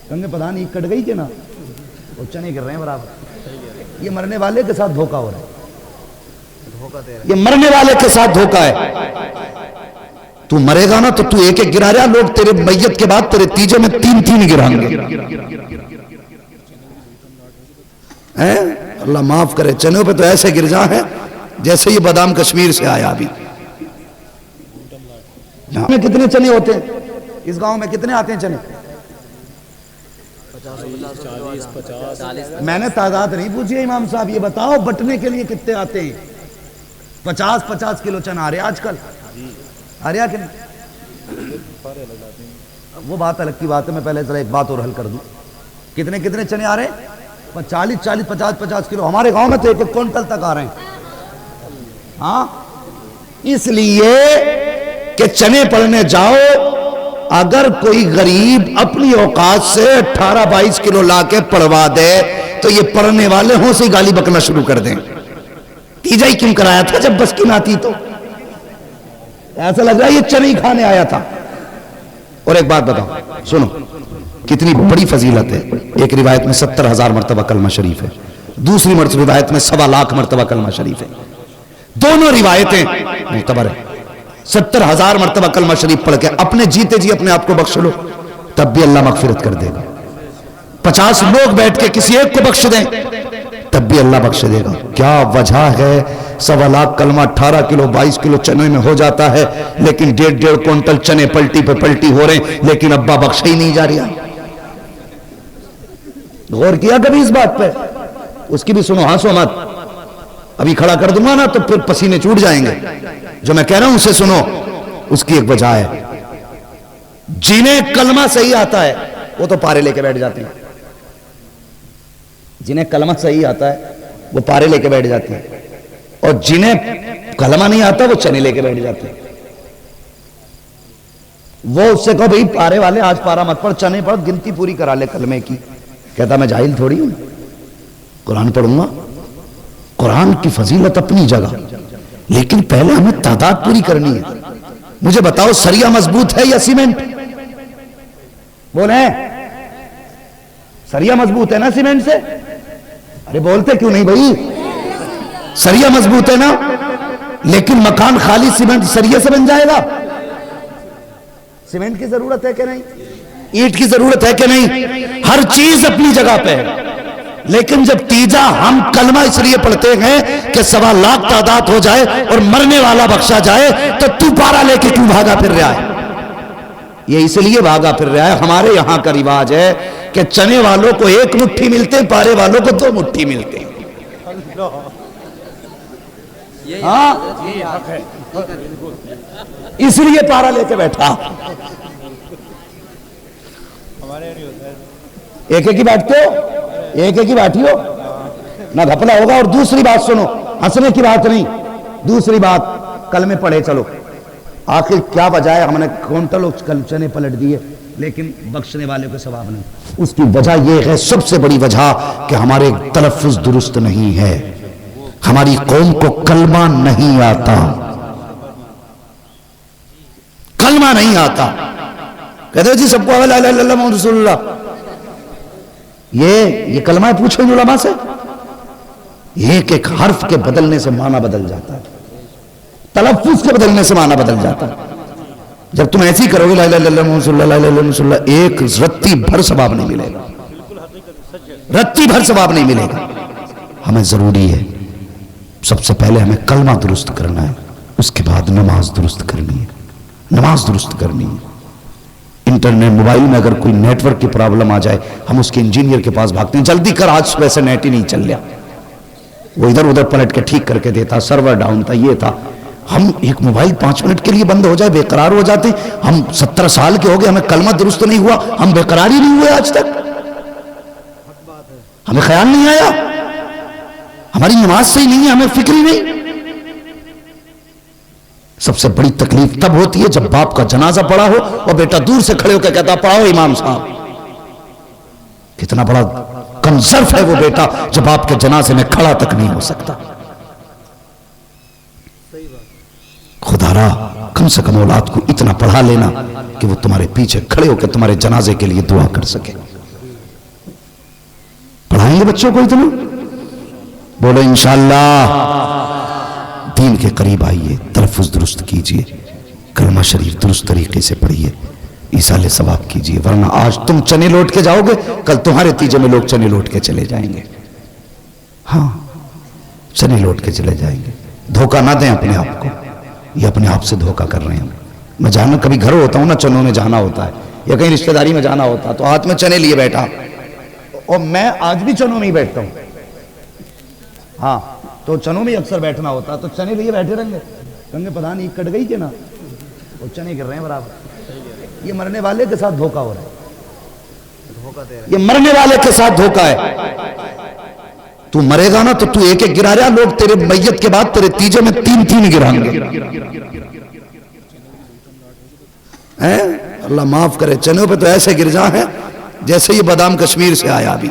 کہیں پتہ نہیں کٹ گئی کہ نا، وہ چنے گر رہے ہیں برابر. یہ مرنے والے کے ساتھ دھوکہ ہو رہا ہے، یہ مرنے والے کے ساتھ دھوکہ ہے. تو مرے گا نا تو تو ایک ایک گرا رہا، لوگ تیرے میت کے بعد تیرے تیجے میں تین تین گرائیں گے. اللہ معاف کرے، چنوں پہ تو ایسے گر جا ہے جیسے یہ بادام کشمیر سے آیا ابھی. میں کتنے چنے ہوتے ہیں اس گاؤں میں؟ کتنے آتے ہیں چنے؟ میں نے تعداد نہیں پوچھی ہے امام صاحب، یہ بتاؤ بٹنے کے لیے کتنے آتے ہیں؟ 50 کلو چنا آ رہے آج کل آ رہا کہ نہیں؟ وہ بات الگ کی بات ہے، میں پہلے ذرا ایک بات اور حل کر دوں. کتنے چنے آ رہے ہیں؟ 40 50 کلو. ہمارے گاؤں میں تو 1 کوئنٹل تک آ رہے ہیں. ہاں اس لیے کہ چنے پڑھنے جاؤ، اگر کوئی غریب اپنی اوقات سے 18-22 کلو لا کے پڑھوا دے تو یہ پڑھنے والے ہوں سے گالی بکنا شروع کر دیں. تیجا ہی کیوں کرایا تھا جب بس کی نہ تھی؟ تو ایسا لگ رہا ہے یہ چنے کھانے آیا تھا. اور ایک بات بتاؤ سنو، کتنی بڑی فضیلت ہے. ایک روایت میں 70,000 مرتبہ کلمہ شریف ہے، دوسری روایت میں 1.25 لاکھ مرتبہ کلمہ شریف ہے. دونوں روایتیں معتبر ہیں. 70,000 مرتبہ کلمہ شریف پڑھ کے اپنے جیتے جی اپنے آپ کو بخش لو تب بھی اللہ مغفرت کر دے گا. 50 لوگ بیٹھ کے کسی ایک کو بخش دیں تب بھی اللہ بخش دے گا. کیا وجہ ہے؟ 1.25 لاکھ کلمہ 18 کلو 22 کلو چنے میں ہو جاتا ہے، لیکن 1.5 کوئنٹل چنے پلٹی پہ پلٹی ہو رہے ہیں، لیکن ابا بخشا ہی نہیں جا رہا. غور کیا کبھی اس بات پہ؟ اس کی بھی سنو، ہنسو مت. ابھی کھڑا کر دوں گا نا تو پھر پسینے چھوٹ جائیں گے. جو میں کہہ رہا ہوں اسے سنو، اس کی ایک وجہ ہے. جنہیں کلمہ صحیح آتا ہے وہ تو پارے لے کے بیٹھ جاتے ہیں. جنہیں کلمہ صحیح آتا ہے وہ پارے لے کے بیٹھ جاتے ہیں، اور جنہیں کلمہ نہیں آتا وہ چنے لے کے بیٹھ جاتے ہیں. وہ اس سے کہو بھئی پارے والے آج پارا مت پڑھ، چنے پڑھ، گنتی پوری کرا لے کلمے کی. کہتا میں جاہل تھوڑی ہوں، قرآن پڑھوں گا. قرآن کی فضیلت اپنی جگہ، لیکن پہلے ہمیں تعداد پوری کرنی ہے. مجھے بتاؤ سریا مضبوط ہے یا سیمنٹ؟ بولیں سریا مضبوط ہے نا سیمنٹ سے؟ ارے بولتے کیوں نہیں بھائی؟ سریا مضبوط ہے نا، لیکن مکان خالی سیمنٹ سریا سے بن جائے گا؟ سیمنٹ کی ضرورت ہے کہ نہیں؟ اینٹ کی ضرورت ہے کہ نہیں؟ ہر چیز اپنی جگہ پہ ہے. لیکن جب تیجا ہم کلمہ اس لیے پڑھتے ہیں کہ 1.25 لاکھ تعداد ہو جائے اور مرنے والا بخشا جائے، تو تو پارا لے کے کیوں بھاگا پھر رہا ہے؟ یہ اس لیے بھاگا پھر رہا ہے. ہمارے یہاں کا رواج ہے کہ چنے والوں کو 1 مٹھی ملتے ہیں، پارے والوں کو 2 مٹھی ملتے ہیں. ہاں اس لیے پارا لے کے بیٹھا. ایک ایک ہی بیٹھتے ہو، ایک ایک ہی بیٹھی ہو نہ گھپلا ہوگا. اور دوسری بات سنو، ہنسنے کی بات نہیں، دوسری بات کلمے پڑھے چلو. آخر کیا وجہ ہے؟ ہم نے کوئنٹل چنے پلٹ دیے لیکن بخشنے والے کو ثواب نہیں. اس کی وجہ یہ ہے، سب سے بڑی وجہ، کہ ہمارے تلفظ درست نہیں ہے. ہماری قوم کو کلمہ نہیں آتا، کلمہ نہیں آتا. کہتے جی سب کو لا الہ الا اللہ محمد رسول اللہ، یہ کلمہ ہے؟ پوچھو ان علماء سے. ایک ایک حرف کے بدلنے سے معنی بدل جاتا ہے، تلفظ کے بدلنے سے معنی بدل جاتا ہے. جب تم ایسی کرو گے لا الہ الا اللہ محمد رسول اللہ، لا الہ الا اللہ رسول اللہ، ایک رتی بھر ثواب نہیں ملے گا، رتی بھر ثواب نہیں ملے گا. ہمیں ضروری ہے سب سے پہلے ہمیں کلمہ درست کرنا ہے، اس کے بعد نماز درست کرنی ہے. نماز درست کرنی ہے. انٹرنیٹ موبائل میں اگر کوئی نیٹ ورک کی پرابلم آ جائے، ہم اس کے انجینئر کے پاس بھاگتے ہیں، جلدی کر آج صبح سے نیٹ ہی نہیں چل رہا. وہ ادھر ادھر پلٹ کے ٹھیک کر کے دیتا، سرور ڈاؤن تھا، یہ تھا. ہم ایک موبائل 5 منٹ کے لیے بند ہو جائے بے قرار ہو جاتے ہیں. ہم 70 سال کے ہو گئے، ہمیں کلمہ درست نہیں ہوا، ہم بے قرار ہی نہیں ہوئے آج تک. ہمیں خیال نہیں آیا، ہماری نماز صحیح نہیں ہے، ہمیں فکر ہی نہیں. سب سے بڑی تکلیف تب ہوتی ہے جب باپ کا جنازہ پڑا ہو اور بیٹا دور سے کھڑے ہو کے کہتا پڑھاؤ امام صاحب. کتنا بڑا کمزرف ہے وہ بیٹا جب آپ کے جنازے میں کھڑا تک نہیں ہو سکتا. خدا را کم سے کم اولاد کو اتنا پڑھا لینا کہ وہ تمہارے پیچھے کھڑے ہو کے تمہارے جنازے کے لیے دعا کر سکے. گے بچوں کو اتنا؟ بولو انشاءاللہ دین کے قریب آئیے، تلفظ درست کیجئے، کلمہ شریف درست طریقے سے پڑھیے، ایصال ثواب کیجئے، ورنہ آج تم چنے لوٹ کے جاؤ گے، کل تمہارے تیجے میں لوگ چنے لوٹ کے چلے جائیں گے۔ ہاں چنے لوٹ کے چلے جائیں گے۔ دھوکہ نہ دیں اپنے آپ کو، یہ اپنے آپ سے دھوکہ کر رہے ہیں۔ میں جانا کبھی گھر ہوتا ہوں نا، چنوں میں جانا ہوتا ہے یا کہیں رشتہ داری میں جانا ہوتا تو ہاتھ میں چنے لیے بیٹھا، اور میں آج بھی چنوں میں ہی بیٹھتا ہوں۔ ہاں تو چنوں میں اکثر بیٹھنا ہوتا تو چنے لیے بیٹھے رہیں گے، کہیں گے پتہ نہیں کٹ گئی کہ نا، وہ چنے گر رہے ہیں برابر۔ یہ مرنے والے کے ساتھ دھوکہ ہو رہا ہے، یہ مرنے والے کے ساتھ دھوکہ ہے۔ تو مرے گا نا تو تو ایک ایک گرا رہا، لوگ تیرے میت کے بعد تیرے تیجے میں تین تین گرائیں گے۔ اللہ معاف کرے، چنوں پہ تو ایسے گر جا ہے جیسے یہ بادام کشمیر سے آیا ابھی۔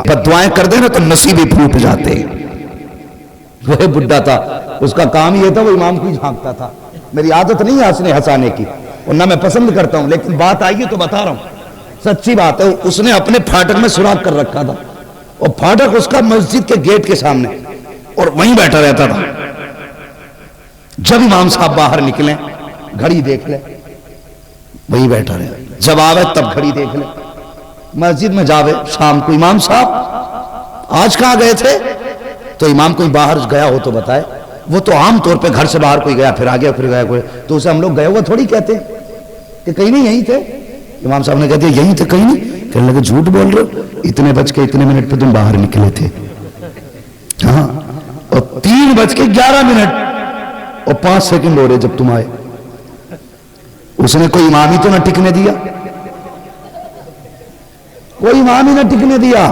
پر دعائیں کر دیں نا تو نصیب ہی پھوٹ جاتے ہیں۔ وہ بڈھا تھا، اس کا کام یہ تھا وہ امام کو ہی جھانکتا تھا۔ میری عادت نہیں ہے ہنسنے ہنسانے کی، اور نہ میں پسند کرتا ہوں، لیکن بات آئی ہے تو بتا رہا ہوں، سچی بات ہے۔ اس نے اپنے پھاٹک میں سوراخ کر رکھا تھا، اور پھاٹک اس کا مسجد کے گیٹ کے سامنے، اور وہیں بیٹھا رہتا تھا۔ جب امام صاحب باہر نکلیں گھڑی دیکھ لے، وہیں بیٹھا رہے، جب آوے تب گھڑی دیکھ لے۔ مسجد میں جاوے شام کو، امام صاحب آج کہاں گئے تھے؟ تو امام کوئی باہر گیا ہو تو بتائے۔ وہ تو عام طور پہ گھر سے باہر کوئی گیا پھر آگیا پھر گیا کوئی، تو اسے ہم لوگ گئے ہوا تھوڑی کہتے ہیں کہ کہیں نہیں یہیں تھے۔ امام صاحب نے کہتے ہیں یہیں تھے، کہیں نہیں۔ کہنے لگے جھوٹ بول رہے ہو، اتنے بج کے اتنے منٹ پہ تم باہر نکلے تھے۔ ہاں، اور 3:11 اور 5 سیکنڈ ہو رہے جب تم آئے۔ اس نے کوئی امام ہی تو نہ ٹکنے دیا، کوئی امام ہی نہ ٹکنے دیا۔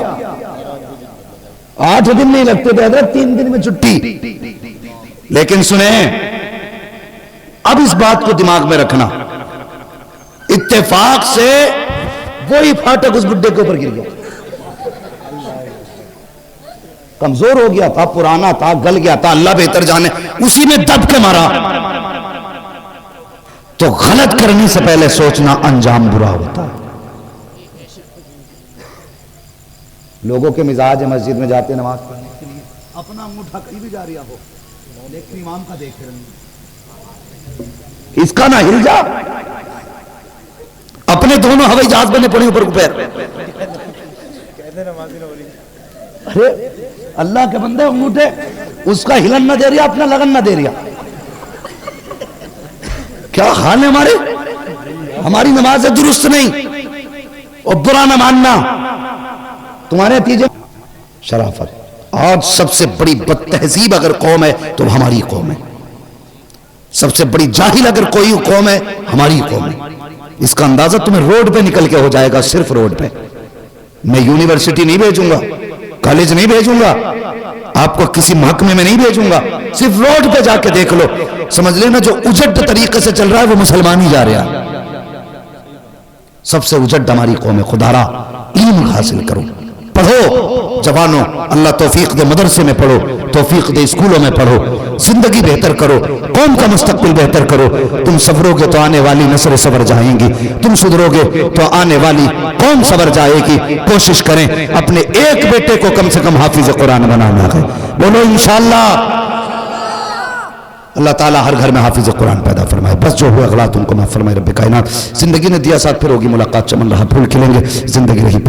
8 دن نہیں لگتے تھے حضرت، 3 دن میں چھٹی۔ لیکن سنیں، اب اس بات کو دماغ میں رکھنا، اتفاق سے وہی پھاٹک اس بڈھے کے اوپر گر گیا، کمزور ہو گیا تھا، پرانا تھا، گل گیا تھا، اللہ بہتر جانے، اسی میں دب کے مارا۔ تو غلط کرنے سے پہلے سوچنا انجام برا ہوتا ہے۔ لوگوں کے مزاج مسجد میں جاتے نماز پڑھنے کے لیے، اپنا انگوٹھا کہیں بھی جاری ہو، لیکن امام کا دیکھ رہے ہیں، اس کا نہ ہل جا، اپنے دونوں ہوائی جہاز بنے پڑے اوپر کو پیر۔ ارے اللہ کے بندے، انگوٹھے اس کا ہلن نہ دے رہا، اپنا لگن نہ دے رہا۔ کیا حال ہے ہمارے؟ ہماری نماز درست نہیں، اور برا نہ ماننا تمہارے نتیجے۔ شرافت، آج سب سے بڑی بد تہذیب اگر قوم ہے تو ہماری قوم ہے، سب سے بڑی جاہل اگر کوئی قوم ہے ہماری قوم ہے۔ اس کا اندازہ تمہیں روڈ پہ نکل کے ہو جائے گا، صرف روڈ پہ۔ میں یونیورسٹی نہیں بھیجوں گا، کالج نہیں بھیجوں گا، آپ کو کسی محکمے میں نہیں بھیجوں گا، صرف روڈ پہ جا کے دیکھ لو، سمجھ لینا جو اجڑ طریقے سے چل رہا ہے وہ مسلمان ہی جا رہا ہے۔ سب سے اجڑ ہماری قوم ہے۔ خدا را علم حاصل کرو، پڑھو جوانوں، اللہ توفیق دے، مدرسے میں پڑھو، توفیق دے اسکولوں میں پڑھو، زندگی بہتر کرو، قوم کا مستقبل بہتر کرو۔ تم سورو گے تو آنے والی نسل سور جائیں گی، تم سدھرو گے تو آنے والی قوم سور جائے گی۔ کوشش کریں اپنے ایک بیٹے کو کم سے کم حافظ قرآن بنانا ہے، بولو انشاءاللہ۔ اللہ تعالیٰ ہر گھر میں حافظ قرآن پیدا فرمائے۔ بس جو ہوا اغلاط ان کو معاف فرمائے رب کائنات۔ زندگی نے دیا ساتھ، پھر ہوگی ملاقات، چمن رہا پھول کھلیں گے، زندگی رہی پھر